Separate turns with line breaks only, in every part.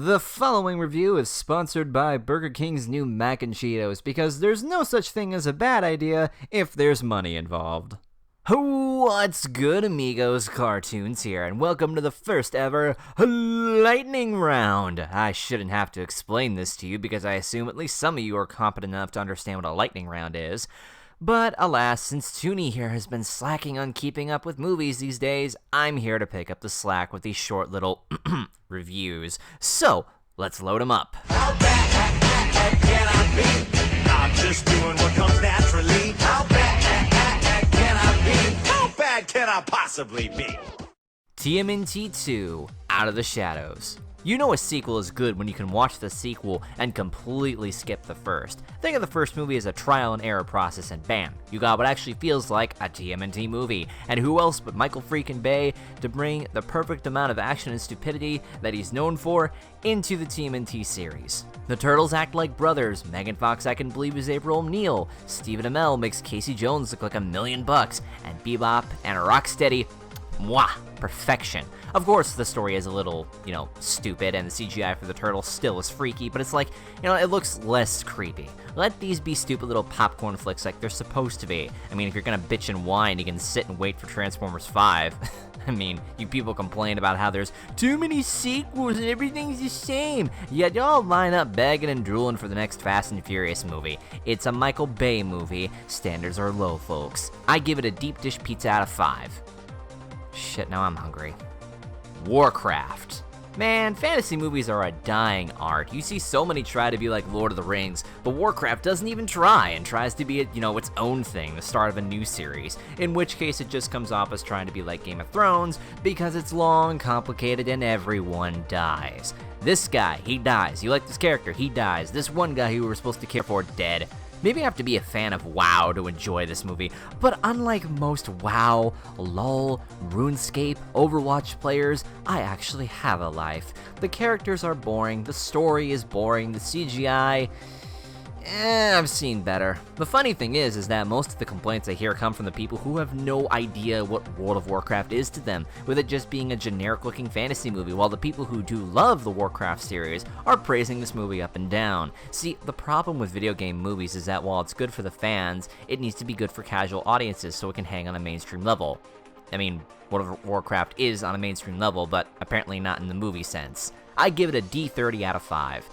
The following review is sponsored by Burger King's new Mac and Cheetos because there's no such thing as a bad idea if there's money involved. What's good, amigos? CarToonz here, and welcome to the first ever lightning round. I shouldn't have to explain this to you because I assume at least some of you are competent enough to understand what a lightning round is. But alas, since Toony here has been slacking on keeping up with movies these days, I'm here to pick up the slack with these short little reviews. So, let's load them up.
How bad can I be? I'm just doing what comes naturally. How bad can I be? How bad can I possibly be?
TMNT 2, Out of the Shadows. You know a sequel is good when you can watch the sequel and completely skip the first. Think of the first movie as a trial and error process and bam, you got what actually feels like a TMNT movie. And who else but Michael freaking Bay to bring the perfect amount of action and stupidity that he's known for into the TMNT series. The Turtles act like brothers, Megan Fox I can believe is April O'Neil, Stephen Amell makes Casey Jones look like $1 million, and Bebop and Rocksteady, mwah, perfection. Of course, the story is a little, stupid, and the CGI for the turtle still is freaky, but it's like, it looks less creepy. Let these be stupid little popcorn flicks like they're supposed to be. I mean, if you're gonna bitch and whine, you can sit and wait for Transformers 5. I mean, you people complain about how there's too many sequels and everything's the same, yet y'all line up begging and drooling for the next Fast and Furious movie. It's a Michael Bay movie. Standards are low, folks. I give it a deep dish pizza out of 5. Shit, now I'm hungry. Warcraft. Man, fantasy movies are a dying art. You see so many try to be like Lord of the Rings, but Warcraft doesn't even try and tries to be, its own thing, the start of a new series, in which case it just comes off as trying to be like Game of Thrones because it's long, complicated, and everyone dies. This guy, he dies. You like this character, he dies. This one guy who we were supposed to care for, dead. Maybe I have to be a fan of WoW to enjoy this movie, but unlike most WoW, LoL, RuneScape, Overwatch players, I actually have a life. The characters are boring, the story is boring, the CGI... I've seen better. The funny thing is that most of the complaints I hear come from the people who have no idea what World of Warcraft is to them, with it just being a generic-looking fantasy movie, while the people who do love the Warcraft series are praising this movie up and down. See, the problem with video game movies is that while it's good for the fans, it needs to be good for casual audiences so it can hang on a mainstream level. I mean, World of Warcraft is on a mainstream level, but apparently not in the movie sense. I give it a D30 out of 5.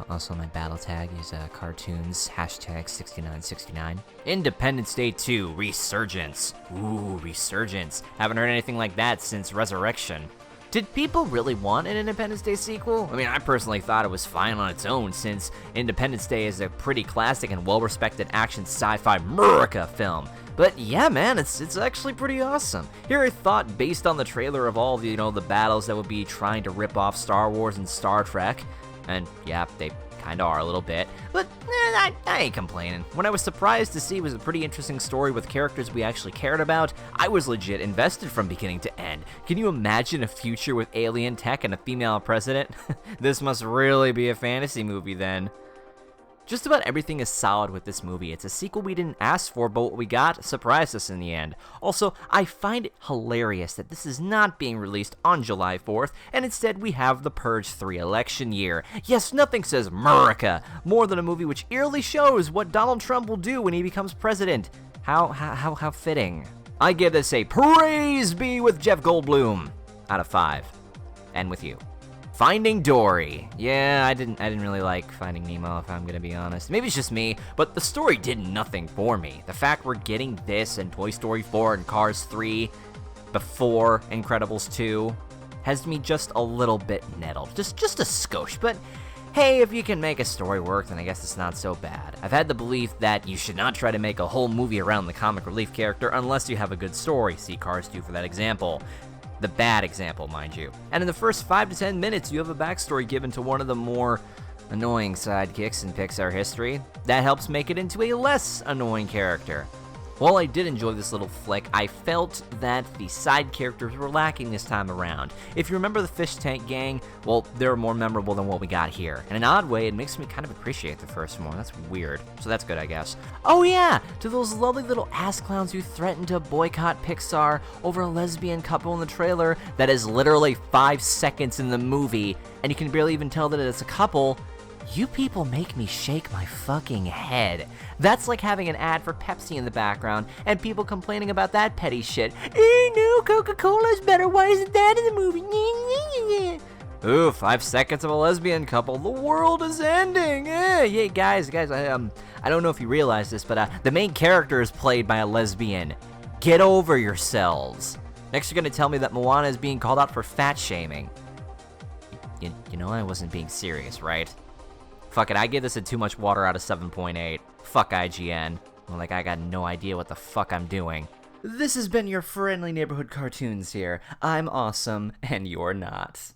Also, my battle tag is CarToonZ, #6969. Independence Day 2, Resurgence. Ooh, Resurgence. Haven't heard anything like that since Resurrection. Did people really want an Independence Day sequel? I mean, I personally thought it was fine on its own, since Independence Day is a pretty classic and well-respected action sci-fi America film. But yeah, man, it's actually pretty awesome. Here I thought, based on the trailer of all the, the battles that would be trying to rip off Star Wars and Star Trek, and yeah, they kinda are a little bit, but I ain't complaining. What I was surprised to see was a pretty interesting story with characters we actually cared about. I was legit invested from beginning to end. Can you imagine a future with alien tech and a female president? This must really be a fantasy movie then. Just about everything is solid with this movie. It's a sequel we didn't ask for, but what we got surprised us in the end. Also, I find it hilarious that this is not being released on July 4th, and instead we have the Purge 3 election year. Yes, nothing says America more than a movie which eerily shows what Donald Trump will do when he becomes president. How fitting. I give this a praise be with Jeff Goldblum out of 5. And with you. Finding Dory. Yeah, I didn't really like Finding Nemo, if I'm gonna be honest. Maybe it's just me, but the story did nothing for me. The fact we're getting this and Toy Story 4 and Cars 3 before Incredibles 2 has me just a little bit nettled. Just a skosh, but hey, if you can make a story work, then I guess it's not so bad. I've had the belief that you should not try to make a whole movie around the comic relief character unless you have a good story. See Cars 2 for that example. The bad example, mind you. And in the first 5 to 10 minutes, you have a backstory given to one of the more annoying sidekicks in Pixar history. That helps make it into a less annoying character. While I did enjoy this little flick, I felt that the side characters were lacking this time around. If you remember the Fish Tank Gang, well, they're more memorable than what we got here. In an odd way, it makes me kind of appreciate the first one. That's weird. So that's good, I guess. Oh yeah! To those lovely little ass clowns who threatened to boycott Pixar over a lesbian couple in the trailer that is literally 5 seconds in the movie, and you can barely even tell that it's a couple. You people make me shake my fucking head. That's like having an ad for Pepsi in the background and people complaining about that petty shit. No, Coca-Cola's better. Why isn't that in the movie? Ooh, 5 seconds of a lesbian couple. The world is ending. Yeah, guys, I don't know if you realize this, but the main character is played by a lesbian. Get over yourselves. Next, you're gonna tell me that Moana is being called out for fat shaming. You know I wasn't being serious, right? Fuck it, I give this a too much water out of 7.8. Fuck IGN. Like I got no idea what the fuck I'm doing. This has been your friendly neighborhood cartoons here. I'm awesome, and you're not.